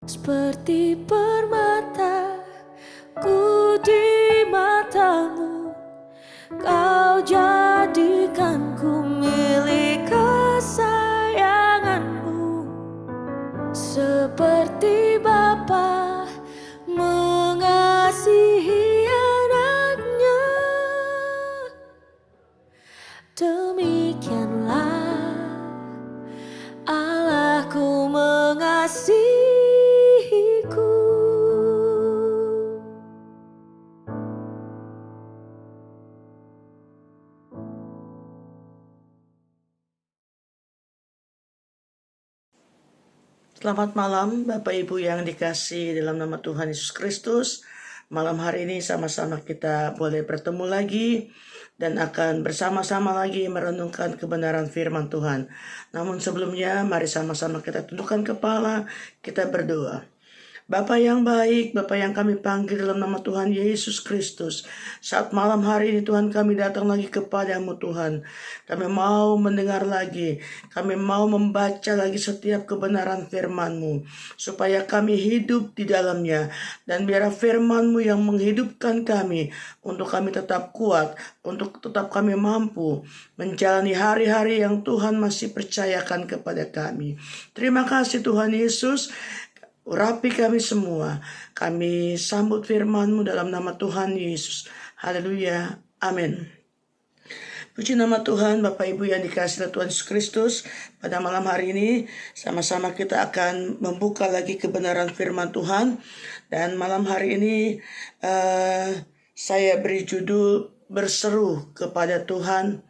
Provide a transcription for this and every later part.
Seperti permata ku di matamu, kau jadikanku milik kesayanganmu. Seperti Bapa mengasihi anaknya, demikianlah Allahku mengasihiku. Selamat malam Bapak Ibu yang dikasihi dalam nama Tuhan Yesus Kristus. Malam hari ini sama-sama kita boleh bertemu lagi dan akan bersama-sama lagi merenungkan kebenaran firman Tuhan. Namun sebelumnya mari sama-sama kita tundukkan kepala, kita berdoa. Bapa yang baik, Bapa yang kami panggil dalam nama Tuhan Yesus Kristus. Saat malam hari ini Tuhan kami datang lagi kepadamu Tuhan. Kami mau mendengar lagi, kami mau membaca lagi setiap kebenaran firman-Mu. Supaya kami hidup di dalamnya. Dan biar firman-Mu yang menghidupkan kami. Untuk kami tetap kuat, untuk tetap kami mampu menjalani hari-hari yang Tuhan masih percayakan kepada kami. Terima kasih Tuhan Yesus. Urapi kami semua. Kami sambut firman-Mu dalam nama Tuhan Yesus. Haleluya. Amin. Puji nama Tuhan, Bapak Ibu yang dikasihi oleh Tuhan Yesus Kristus. Pada malam hari ini sama-sama kita akan membuka lagi kebenaran firman Tuhan. Dan malam hari ini saya beri judul berseru kepada Tuhan,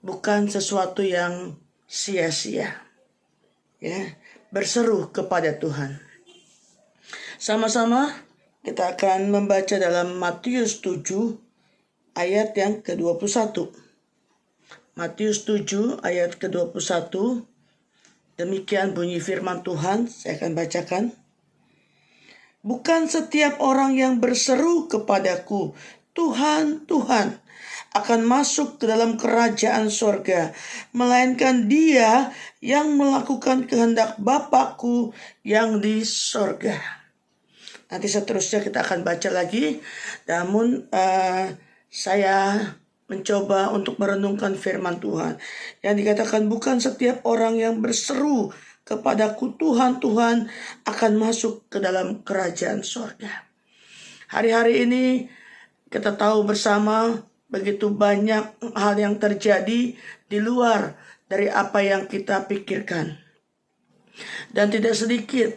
bukan sesuatu yang sia-sia. Ya, berseru kepada Tuhan. Sama-sama kita akan membaca dalam Matius 7 ayat yang ke-21. Matius 7 ayat ke-21. Demikian bunyi firman Tuhan, saya akan bacakan. Bukan setiap orang yang berseru kepadaku, Tuhan, Tuhan, akan masuk ke dalam kerajaan sorga, melainkan dia yang melakukan kehendak Bapakku yang di sorga. Nanti seterusnya kita akan baca lagi. Namun saya mencoba untuk merenungkan firman Tuhan. Yang dikatakan bukan setiap orang yang berseru kepadaku Tuhan, Tuhan akan masuk ke dalam kerajaan sorga. Hari-hari ini kita tahu bersama begitu banyak hal yang terjadi di luar dari apa yang kita pikirkan. Dan tidak sedikit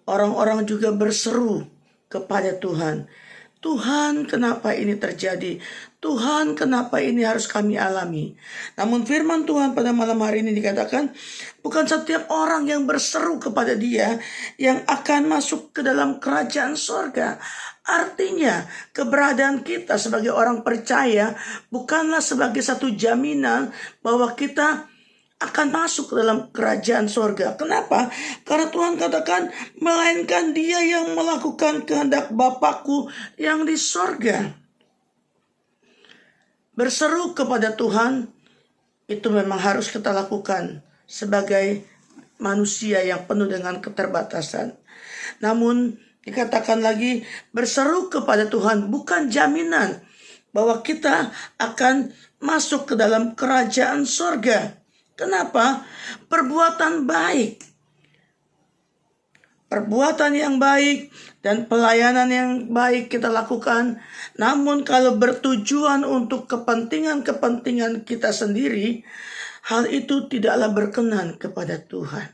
orang-orang juga berseru kepada Tuhan. Tuhan, kenapa ini terjadi? Tuhan, kenapa ini harus kami alami? Namun firman Tuhan pada malam hari ini dikatakan, bukan setiap orang yang berseru kepada Dia yang akan masuk ke dalam kerajaan sorga. Artinya keberadaan kita sebagai orang percaya bukanlah sebagai satu jaminan bahwa kita akan masuk ke dalam kerajaan sorga. Kenapa? Karena Tuhan katakan, melainkan dia yang melakukan kehendak Bapakku yang di sorga. Berseru kepada Tuhan, itu memang harus kita lakukan sebagai manusia yang penuh dengan keterbatasan. Namun dikatakan lagi, berseru kepada Tuhan bukan jaminan bahwa kita akan masuk ke dalam kerajaan sorga. Kenapa? Perbuatan yang baik dan pelayanan yang baik kita lakukan. Namun kalau bertujuan untuk kepentingan kita sendiri, hal itu tidaklah berkenan kepada Tuhan.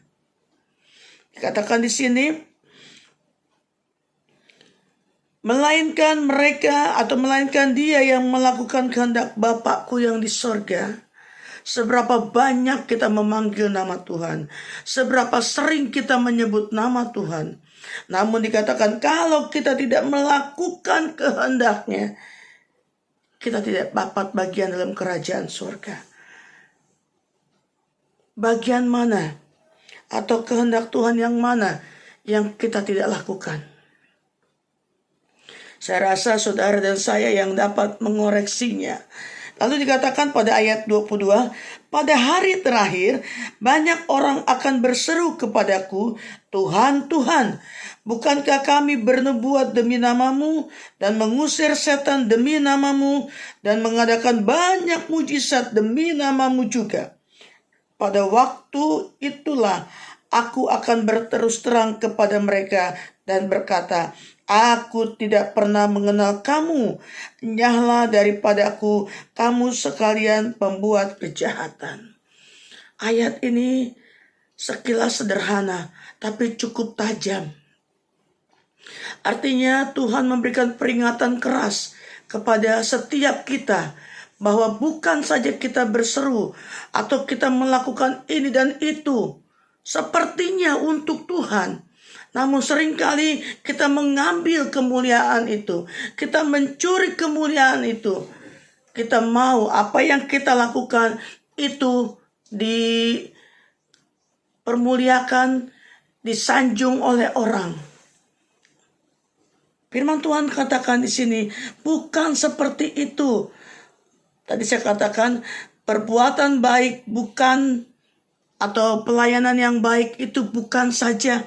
Dikatakan di sini, melainkan dia yang melakukan kehendak Bapakku yang di sorga. Seberapa banyak kita memanggil nama Tuhan, seberapa sering kita menyebut nama Tuhan. Namun dikatakan kalau kita tidak melakukan kehendaknya, kita tidak dapat bagian dalam kerajaan surga. Bagian mana atau kehendak Tuhan yang mana yang kita tidak lakukan? Saya rasa saudara dan saya yang dapat mengoreksinya Lalu dikatakan pada ayat 22, pada hari terakhir banyak orang akan berseru kepadaku, Tuhan, Tuhan, bukankah kami bernubuat demi namamu dan mengusir setan demi namamu dan mengadakan banyak mujizat demi namamu juga? Pada waktu itulah aku akan berterus terang kepada mereka dan berkata, aku tidak pernah mengenal kamu. Nyahlah daripadaku, kamu sekalian pembuat kejahatan. Ayat ini sekilas sederhana, tapi cukup tajam. Artinya Tuhan memberikan peringatan keras kepada setiap kita, bahwa bukan saja kita berseru atau kita melakukan ini dan itu sepertinya untuk Tuhan, namun seringkali kita mengambil kemuliaan itu, kita mencuri kemuliaan itu. Kita mau apa yang kita lakukan itu dipermuliakan, disanjung oleh orang. Firman Tuhan katakan di sini, bukan seperti itu. Tadi saya katakan, perbuatan baik bukan, atau pelayanan yang baik itu bukan saja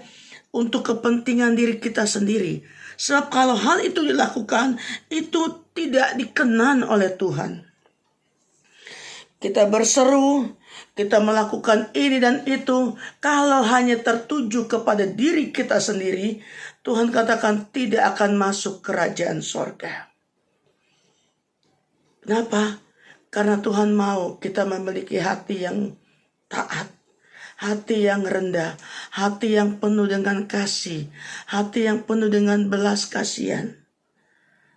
untuk kepentingan diri kita sendiri. Sebab kalau hal itu dilakukan, itu tidak dikenan oleh Tuhan. Kita berseru, kita melakukan ini dan itu, kalau hanya tertuju kepada diri kita sendiri, Tuhan katakan tidak akan masuk kerajaan sorga. Kenapa? Karena Tuhan mau kita memiliki hati yang taat, hati yang rendah, hati yang penuh dengan kasih, hati yang penuh dengan belas kasihan.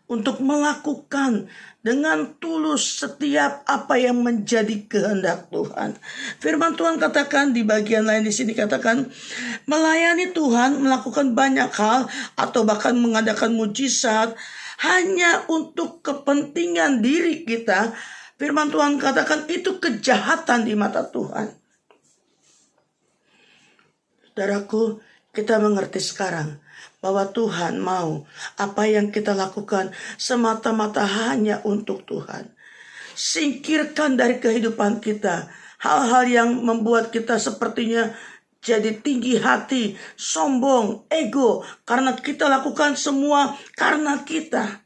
Untuk melakukan dengan tulus setiap apa yang menjadi kehendak Tuhan. Firman Tuhan katakan di bagian lain di sini katakan, melayani Tuhan, melakukan banyak hal atau bahkan mengadakan mujizat hanya untuk kepentingan diri kita. Firman Tuhan katakan itu kejahatan di mata Tuhan. Saudaraku, kita mengerti sekarang bahwa Tuhan mau apa yang kita lakukan semata-mata hanya untuk Tuhan. Singkirkan dari kehidupan kita hal-hal yang membuat kita sepertinya jadi tinggi hati, sombong, ego, karena kita lakukan semua karena kita.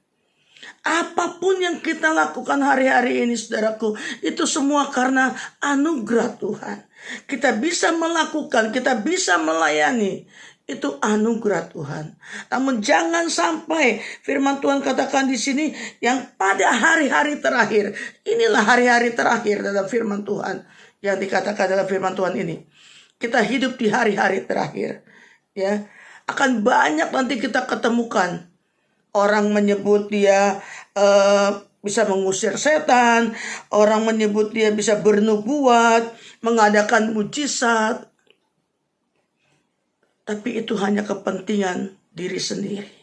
Apapun yang kita lakukan hari-hari ini, saudaraku, itu semua karena anugerah Tuhan. Kita bisa melakukan, kita bisa melayani, itu anugerah Tuhan. Namun jangan sampai firman Tuhan katakan di sini yang pada hari-hari terakhir. Inilah hari-hari terakhir dalam firman Tuhan yang dikatakan dalam firman Tuhan ini. Kita hidup di hari-hari terakhir. Ya, akan banyak nanti kita ketemukan. Orang menyebut dia bisa mengusir setan. Orang menyebut dia bisa bernubuat, mengadakan mujizat. Tapi itu hanya kepentingan diri sendiri.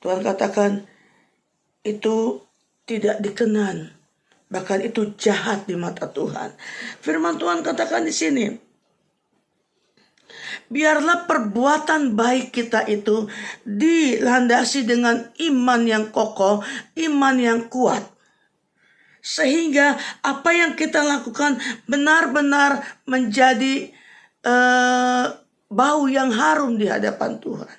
Tuhan katakan itu tidak dikenan. Bahkan itu jahat di mata Tuhan. Firman Tuhan katakan di sini, biarlah perbuatan baik kita itu dilandasi dengan iman yang kokoh, iman yang kuat. Sehingga apa yang kita lakukan benar-benar menjadi bau yang harum di hadapan Tuhan.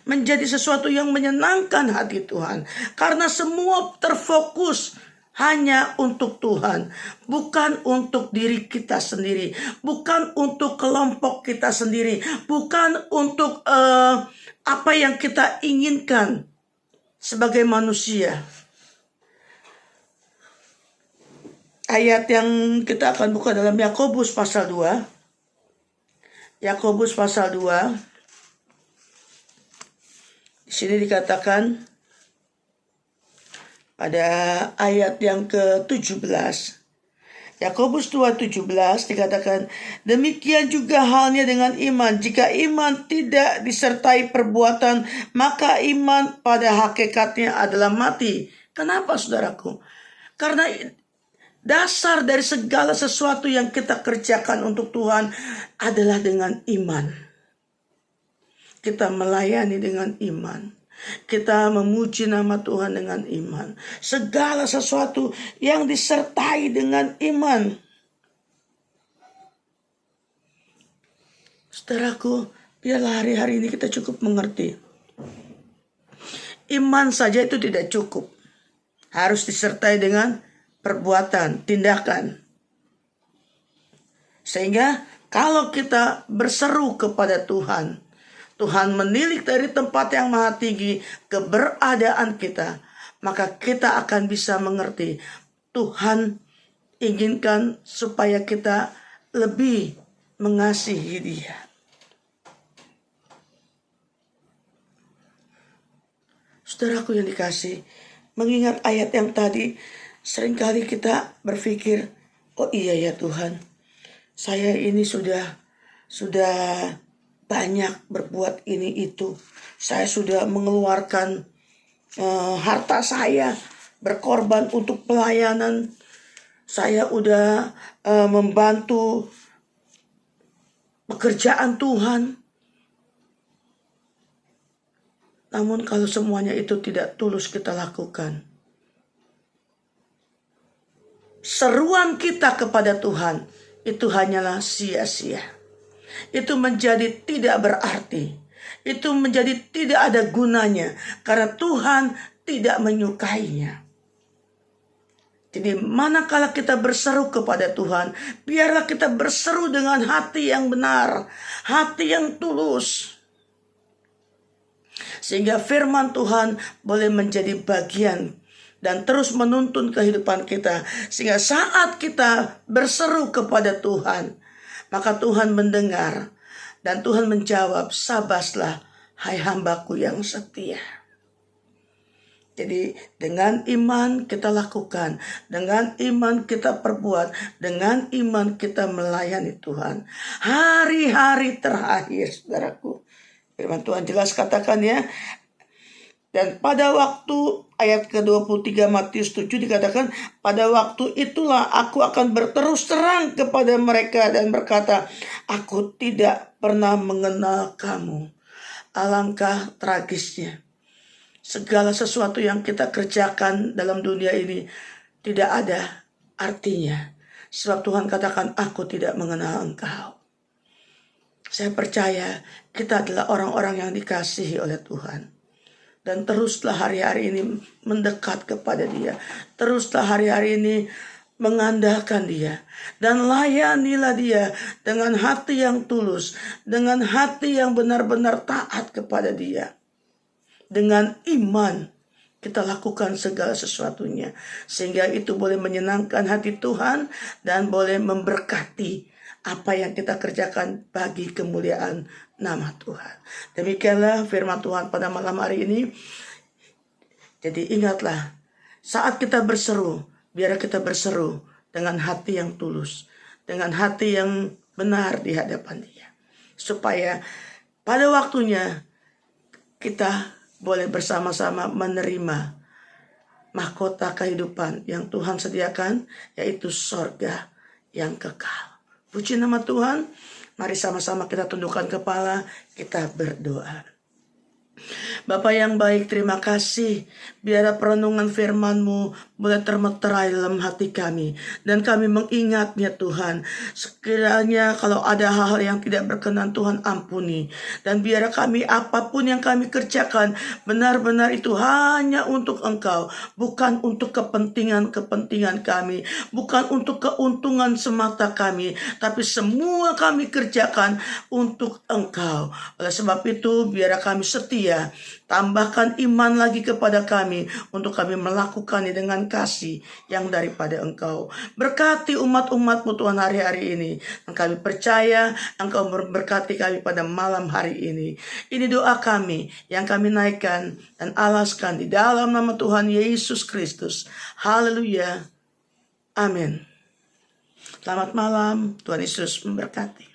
Menjadi sesuatu yang menyenangkan hati Tuhan. Karena semua terfokus hanya untuk Tuhan, bukan untuk diri kita sendiri, bukan untuk kelompok kita sendiri, bukan untuk apa yang kita inginkan sebagai manusia. Ayat yang kita akan buka dalam Yakobus pasal 2. Yakobus pasal 2. Di sini dikatakan pada ayat yang ke-17. Yakobus 2:17 dikatakan, demikian juga halnya dengan iman. Jika iman tidak disertai perbuatan, maka iman pada hakikatnya adalah mati. Kenapa, saudaraku? Karena dasar dari segala sesuatu yang kita kerjakan untuk Tuhan adalah dengan iman. Kita melayani dengan iman. Kita memuji nama Tuhan dengan iman. Segala sesuatu yang disertai dengan iman. Saudaraku, biarlah hari-hari ini kita cukup mengerti. Iman saja itu tidak cukup. Harus disertai dengan perbuatan, tindakan. Sehingga kalau kita berseru kepada Tuhan, Tuhan menilik dari tempat yang maha tinggi keberadaan kita, maka kita akan bisa mengerti Tuhan inginkan supaya kita lebih mengasihi Dia. Saudaraku yang dikasih, mengingat ayat yang tadi, seringkali kita berpikir, oh iya ya Tuhan, saya ini sudah banyak berbuat ini itu. Saya sudah mengeluarkan harta saya, berkorban untuk pelayanan. Saya sudah membantu pekerjaan Tuhan. Namun kalau semuanya itu tidak tulus kita lakukan, seruan kita kepada Tuhan itu hanyalah sia-sia. Itu menjadi tidak berarti. Itu menjadi tidak ada gunanya. Karena Tuhan tidak menyukainya. Jadi manakala kita berseru kepada Tuhan, biarlah kita berseru dengan hati yang benar. Hati yang tulus. Sehingga firman Tuhan boleh menjadi bagian dan terus menuntun kehidupan kita. Sehingga saat kita berseru kepada Tuhan, maka Tuhan mendengar dan Tuhan menjawab, sabaslah hai hambaku yang setia. Jadi dengan iman kita lakukan, dengan iman kita perbuat, dengan iman kita melayani Tuhan. Hari-hari terakhir, saudaraku. Firman Tuhan jelas katakan ya. Dan pada waktu ayat ke-23 Matius 7 dikatakan, pada waktu itulah aku akan berterus terang kepada mereka dan berkata, aku tidak pernah mengenal kamu. Alangkah tragisnya. Segala sesuatu yang kita kerjakan dalam dunia ini tidak ada artinya. Sebab Tuhan katakan, aku tidak mengenal engkau. Saya percaya kita adalah orang-orang yang dikasihi oleh Tuhan. Dan teruslah hari-hari ini mendekat kepada Dia. Teruslah hari-hari ini mengandalkan Dia. Dan layanilah Dia dengan hati yang tulus. Dengan hati yang benar-benar taat kepada Dia. Dengan iman kita lakukan segala sesuatunya. Sehingga itu boleh menyenangkan hati Tuhan dan boleh memberkati apa yang kita kerjakan bagi kemuliaan nama Tuhan. Demikianlah firman Tuhan pada malam hari ini. Jadi ingatlah, saat kita berseru, biar kita berseru dengan hati yang tulus, dengan hati yang benar di hadapan Dia. Supaya pada waktunya kita boleh bersama-sama menerima mahkota kehidupan yang Tuhan sediakan, yaitu sorga yang kekal. Puji nama Tuhan. Mari sama-sama kita tundukkan kepala, kita berdoa. Bapa yang baik, terima kasih. Biar perenungan firman-Mu boleh termeterai dalam hati kami. Dan kami mengingatnya Tuhan. Sekiranya kalau ada hal-hal yang tidak berkenan, Tuhan ampuni. Dan biar kami apapun yang kami kerjakan, benar-benar itu hanya untuk Engkau. Bukan untuk kepentingan-kepentingan kami. Bukan untuk keuntungan semata kami. Tapi semua kami kerjakan untuk Engkau. Oleh sebab itu, biar kami setia. Tambahkan iman lagi kepada kami untuk kami melakukannya dengan kasih yang daripada Engkau. Berkati umat-umat-Mu Tuhan hari-hari ini. Dan kami percaya Engkau memberkati kami pada malam hari ini. Ini doa kami yang kami naikkan dan alaskan di dalam nama Tuhan Yesus Kristus. Haleluya. Amin. Selamat malam. Tuhan Yesus memberkati.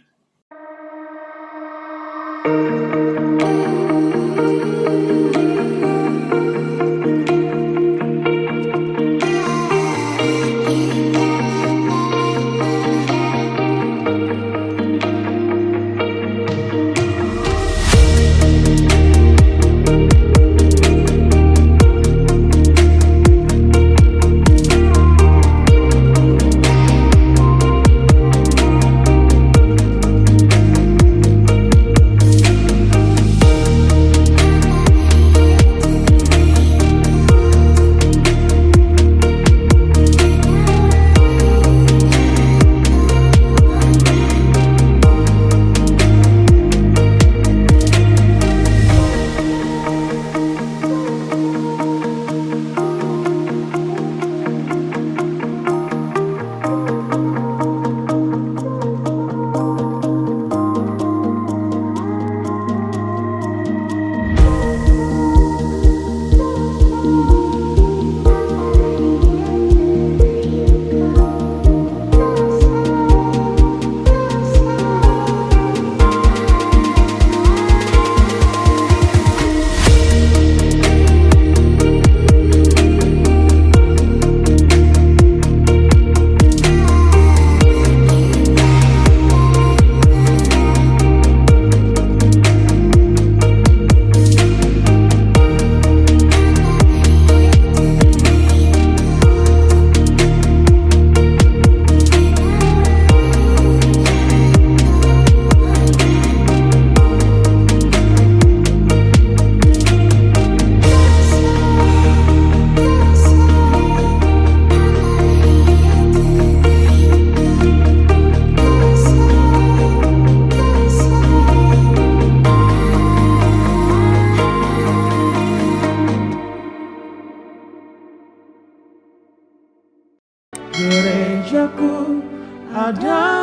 Ada